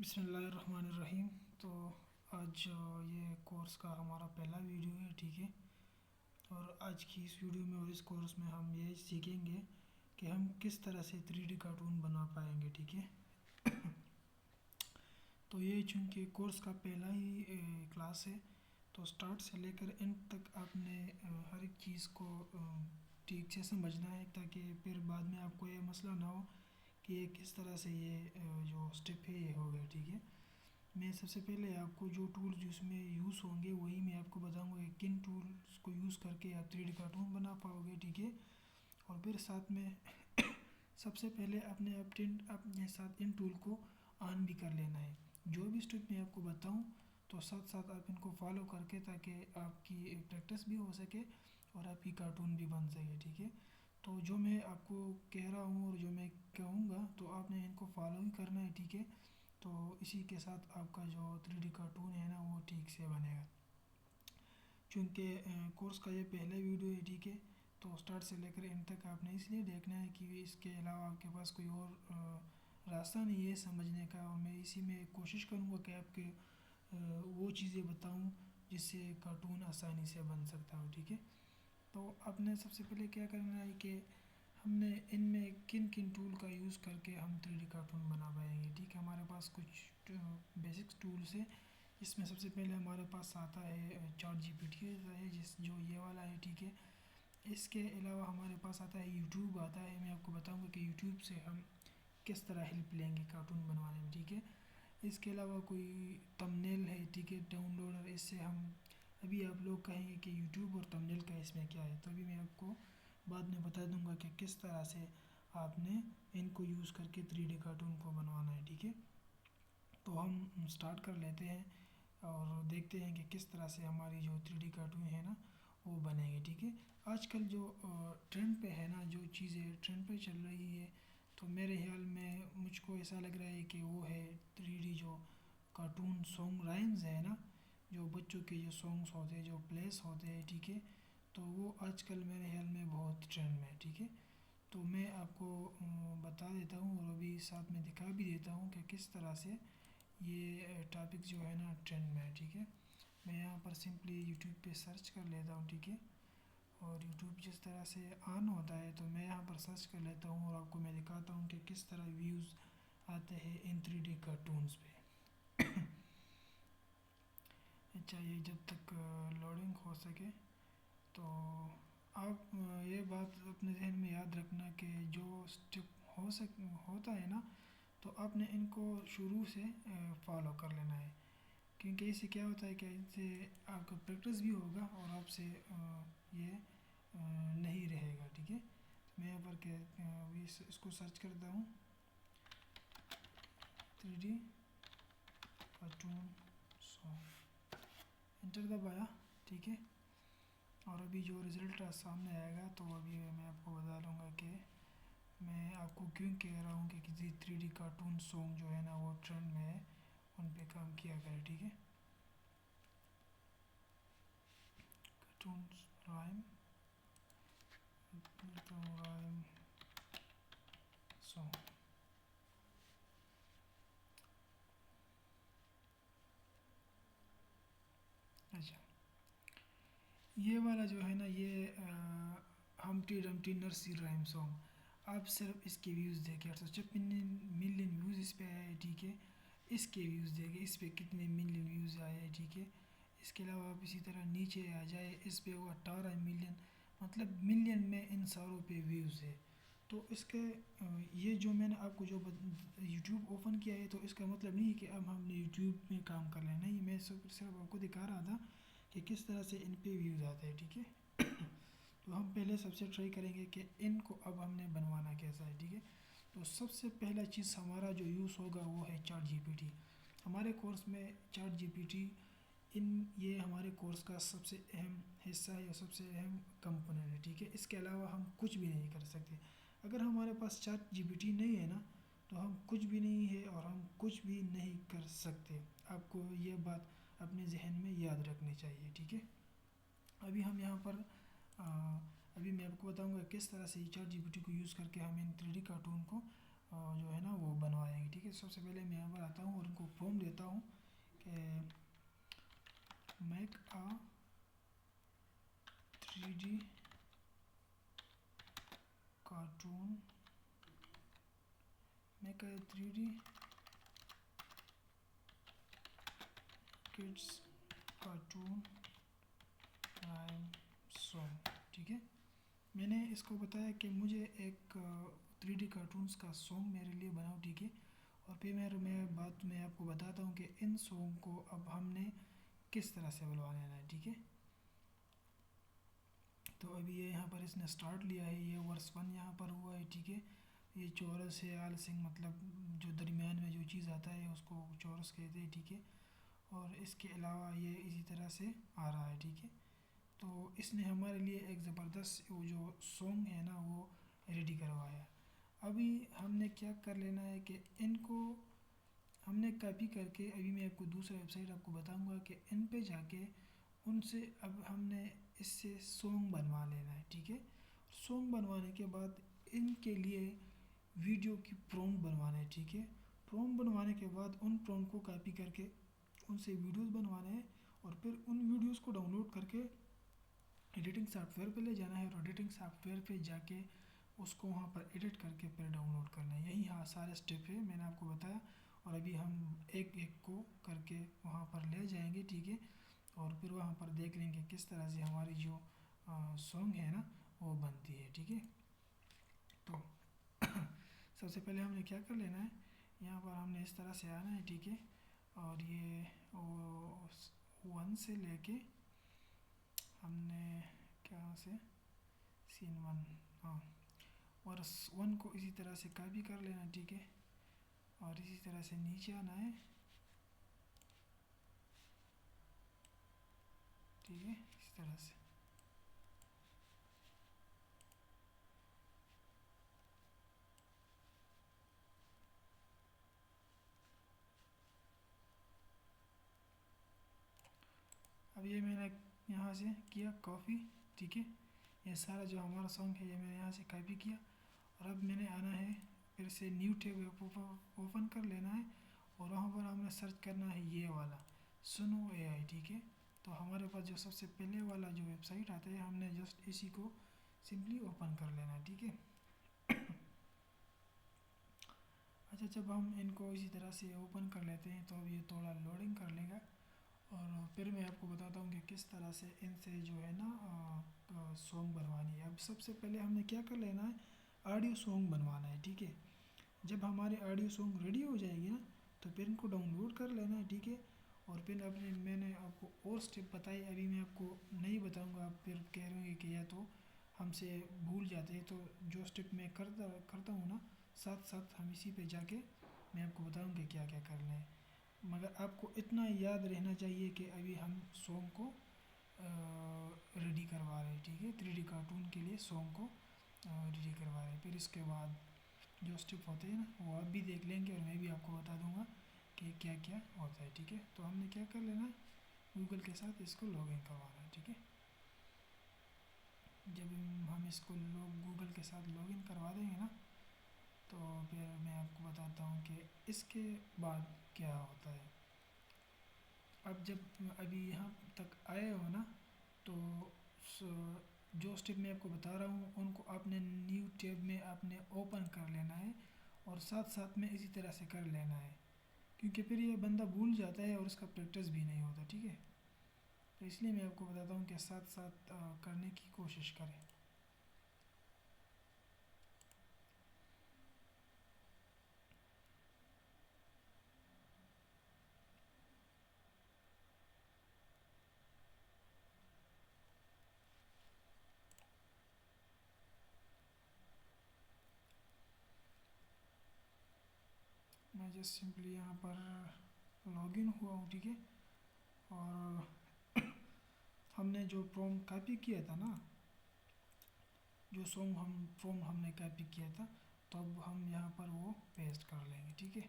बिस्मिल्लाहिर्रहमानिर्रहीम। तो आज ये कोर्स का हमारा पहला वीडियो है, ठीक है। और आज की इस वीडियो में और इस कोर्स में हम ये सीखेंगे कि हम किस तरह से 3D कार्टून बना पाएंगे, ठीक है। तो ये चूँकि कोर्स का पहला ही क्लास है, तो स्टार्ट से लेकर एंड तक आपने हर एक चीज़ को ठीक से समझना है, ताकि फिर बाद में आपको ये मसला ना हो कि ये किस तरह से ये जो स्टेप है ये हो गया, ठीक है। मैं सबसे पहले आपको जो टूल्स जिसमें यूज़ होंगे वही मैं आपको बताऊंगा कि किन टूल्स को यूज़ करके आप 3D कार्टून बना पाओगे, ठीक है। और फिर साथ में सबसे पहले अपने साथ इन टूल को ऑन भी कर लेना है। जो भी स्टेप मैं आपको बताऊं, तो साथ साथ आप इनको फॉलो करके, ताकि आपकी प्रैक्टिस भी हो सके और आपकी कार्टून भी बन सके, ठीक है। तो जो मैं आपको कह रहा हूँ और जो मैं कहूँगा, तो आपने इनको फॉलो ही करना है, ठीक है। तो इसी के साथ आपका जो 3D कार्टून है ना, वो ठीक से बनेगा। चूँकि कोर्स का ये पहला वीडियो है, ठीक है। तो स्टार्ट से लेकर एंड तक आपने इसलिए देखना है कि इसके अलावा आपके पास कोई और रास्ता नहीं है समझने का, और मैं इसी में कोशिश करूँगा कि आपके वो चीज़ें बताऊँ जिससे कार्टून आसानी से बन सकता हो, ठीक है। तो आपने सबसे पहले क्या करना है कि हमने इनमें किन किन टूल का यूज़ करके हम 3D कार्टून बना पाएंगे, ठीक है। हमारे पास कुछ बेसिक्स टूल्स है। इसमें सबसे पहले हमारे पास आता है चैट जीपीटी है, जिस जो ये वाला है, ठीक है। इसके अलावा हमारे पास आता है यूट्यूब आता है। मैं आपको बताऊंगा कि यूट्यूब से हम किस तरह हेल्प लेंगे कार्टून बनवाने में, ठीक है। इसके अलावा कोई थंबनेल है, ठीक है, डाउनलोडर। इससे हम अभी आप लोग कहेंगे कि यूट्यूब और थंबनेल का इसमें क्या है, तो अभी मैं आपको बाद में बता दूंगा कि किस तरह से आपने इनको यूज़ करके 3D कार्टून को बनवाना है, ठीक है। तो हम स्टार्ट कर लेते हैं और देखते हैं कि किस तरह से हमारी जो 3D कार्टून है ना, वो बनेंगे, ठीक है। आजकल जो ट्रेंड पे है ना, जो चीज़ें ट्रेंड पे चल रही है, तो मेरे ख्याल में मुझको ऐसा लग रहा है कि वो है 3D जो कार्टून सॉन्ग राइम्स है ना, जो बच्चों के जो सॉन्ग्स होते हैं, जो प्लेस होते हैं, ठीक है। तो वो आजकल मेरे ख्याल में बहुत ट्रेंड में है, ठीक है। तो मैं आपको बता देता हूँ और अभी साथ में दिखा भी देता हूँ कि किस तरह से ये टॉपिक जो है ना ट्रेंड में है, ठीक है। मैं यहाँ पर सिंपली यूट्यूब पे सर्च कर लेता हूँ, ठीक है। और यूट्यूब जिस तरह से ऑन होता है, तो मैं यहाँ पर सर्च कर लेता हूँ और आपको मैं दिखाता हूँ कि किस तरह व्यूज़ आते हैं इन 3D कार्टून्स पे। अच्छा, ये जब तक लोडिंग हो सके, तो आप ये बात अपने जहन में याद रखना कि जो स्टेप होता है ना, तो आपने इनको शुरू से फॉलो कर लेना है। क्योंकि इससे क्या होता है कि इनसे आपका प्रैक्टिस भी होगा और आपसे ये नहीं रहेगा, ठीक है। मैं यहाँ पर अभी इसको सर्च करता हूँ, 3D कार्टून सॉन्ग, इंटर दबाया, ठीक है। और अभी जो रिज़ल्ट सामने आएगा, तो अभी मैं आपको बता दूँगा कि मैं आपको क्यों कह रहा हूँ कि किसी 3D कार्टून सॉन्ग जो है ना, वो ट्रेंड में है, उन पे काम किया करें, ठीक है। Cartoon rhyme, rhyme song. अच्छा, ये वाला जो है ना, ये हमटी डमटी नर्सरी राइम सॉन्ग, आप सिर्फ इसके व्यूज़ देखें, 856 मिलियन व्यूज़ इस पे आए हैं, ठीक है। इसके व्यूज़ देखें, इस पे कितने मिलियन व्यूज़ आए हैं, ठीक है। इसके अलावा आप इसी तरह नीचे आ जाए, इस पे वो 18 मिलियन, मतलब मिलियन में इन सारों पे व्यूज़ है। तो इसके ये जो मैंने आपको जो यूट्यूब ओपन किया है, तो इसका मतलब नहीं है कि अब हमने यूट्यूब में काम कर लेना, नहीं। मैं सिर्फ आपको दिखा रहा था कि किस तरह से इन पे व्यूज़ आते हैं, ठीक है। तो हम पहले सबसे ट्राई करेंगे कि इनको अब हमने बनवाना कैसा है, ठीक है। तो सबसे पहला चीज़ हमारा जो यूज़ होगा वो है चैट जीपीटी। हमारे कोर्स में चैट जीपीटी इन ये हमारे कोर्स का सबसे अहम हिस्सा है या सबसे अहम कंपोनेंट है, ठीक है। इसके अलावा हम कुछ भी नहीं कर सकते। अगर हमारे पास चैट जीपीटी नहीं है ना, तो हम कुछ भी नहीं है और हम कुछ भी नहीं कर सकते। आपको ये बात अपने जहन में याद रखनी चाहिए, ठीक है। अभी हम यहाँ पर अभी मैं आपको बताऊंगा किस तरह से चैट जीपीटी को यूज़ करके हम इन 3D कार्टून को जो है ना वो बनवाएंगे। ठीक है, सबसे पहले मैं यहाँ पर आता हूँ और इनको प्रॉम्प्ट देता हूँ कि make a 3D cartoon, make a 3D kids cartoon rhyme song. ठीक है, मैंने इसको बताया कि मुझे एक 3D कार्टून्स का सॉन्ग मेरे लिए बनाओ। ठीक है, और फिर मैं आपको बताता हूँ कि इन सॉन्ग को अब हमने किस तरह से बुलवाना है। ठीक है, तो अभी ये यहाँ पर इसने स्टार्ट लिया है, ये वर्स 1 यहाँ पर हुआ है। ठीक है, ये चौरस है, आल सिंह मतलब जो दरमियान में जो चीज़ आता है उसको चौरस कहते हैं। ठीक है, और इसके अलावा ये इसी तरह से आ रहा है। ठीक है, तो इसने हमारे लिए एक ज़बरदस्त वो जो सॉन्ग है ना वो रेडी करवाया। अभी हमने क्या कर लेना है कि इनको हमने कॉपी करके, अभी मैं आपको दूसरा वेबसाइट आपको बताऊंगा कि इन पे जाके उनसे अब हमने इससे सॉन्ग बनवा लेना है। ठीक है, सॉन्ग बनवाने के बाद इनके लिए वीडियो की प्रॉम्प्ट बनवाना है। ठीक है, प्रॉम्प्ट बनवाने के बाद उन प्रॉम्प्ट को कॉपी करके उनसे वीडियोस बनवाने हैं और फिर उन वीडियोस को डाउनलोड करके एडिटिंग सॉफ्टवेयर पे ले जाना है और एडिटिंग सॉफ्टवेयर पे जाके उसको वहाँ पर एडिट करके फिर डाउनलोड करना है। यही हाँ सारे स्टेप है मैंने आपको बताया, और अभी हम एक एक को करके वहाँ पर ले जाएंगे। ठीक है, और फिर वहाँ पर देख लेंगे किस तरह से हमारी जो सॉन्ग है ना वो बनती है। ठीक है, तो सबसे पहले हमने क्या कर लेना है, यहाँ पर हमने इस तरह से आना है। ठीक है, और ये 1 से लेके हमने क्या से सीन 1, हाँ, और 1 को इसी तरह से कॉपी कर लेना। ठीक है, और इसी तरह से नीचे आना है। ठीक है, इस तरह से अब ये मैंने यहाँ से किया कॉपी। ठीक है, ये सारा जो हमारा सॉन्ग है ये मैंने यहाँ से कॉपी किया, और अब मैंने आना है फिर से न्यू टैब ओपन कर लेना है और वहाँ पर हमने सर्च करना है ये वाला सुनो एआई। ठीक है, तो हमारे पास जो सबसे पहले वाला जो वेबसाइट आता है हमने जस्ट इसी को सिंपली ओपन कर लेना है। ठीक है, अच्छा, जब हम इनको इसी तरह से ओपन कर लेते हैं तो अब ये थोड़ा लोडिंग कर लेगा, और फिर मैं आपको बताता हूँ कि किस तरह से इनसे जो है ना सॉन्ग बनवानी है। अब सबसे पहले हमने क्या कर लेना है, ऑडियो सॉन्ग बनवाना है। ठीक है, जब हमारे ऑडियो सॉन्ग रेडी हो जाएगी ना तो फिर इनको डाउनलोड कर लेना है। ठीक है, और फिर मैंने आपको और स्टेप बताए, अभी मैं आपको नहीं बताऊंगा, आप फिर कह रहे होंगे कि या तो हमसे भूल जाते हैं, तो जो स्टेप मैं करता करता हूँ ना साथ साथ हम इसी पे जाके मैं आपको बताऊँगा क्या क्या करना है। मगर आपको इतना याद रहना चाहिए कि अभी हम सॉन्ग को रेडी करवा रहे हैं। ठीक है, 3D कार्टून के लिए सॉन्ग को रेडी करवा रहे हैं, फिर इसके बाद जो स्टेप होते हैं ना वो आप भी देख लेंगे और मैं भी आपको बता दूंगा कि क्या क्या होता है। ठीक है, तो हमने क्या कर लेना है, गूगल के साथ इसको लॉगिन करवाना है। ठीक है, जब हम इसको गूगल के साथ लॉगिन करवा देंगे ना तो फिर मैं आपको बताता हूँ कि इसके बाद क्या होता है। अब जब अभी यहाँ तक आए हो ना तो जो स्टेप मैं आपको बता रहा हूँ उनको आपने न्यू टैब में आपने ओपन कर लेना है और साथ साथ में इसी तरह से कर लेना है, क्योंकि फिर ये बंदा भूल जाता है और उसका प्रैक्टिस भी नहीं होता। ठीक है, तो इसलिए मैं आपको बताता हूँ कि साथ साथ करने की कोशिश करें। मैं जस्ट सिंपली यहाँ पर लॉगिन हुआ हूँ। ठीक है, और हमने जो प्रॉम्प्ट कॉपी किया था ना, जो सॉन्ग हम प्रॉम्प्ट हमने कॉपी किया था, तो अब हम यहाँ पर वो पेस्ट कर लेंगे। ठीक है,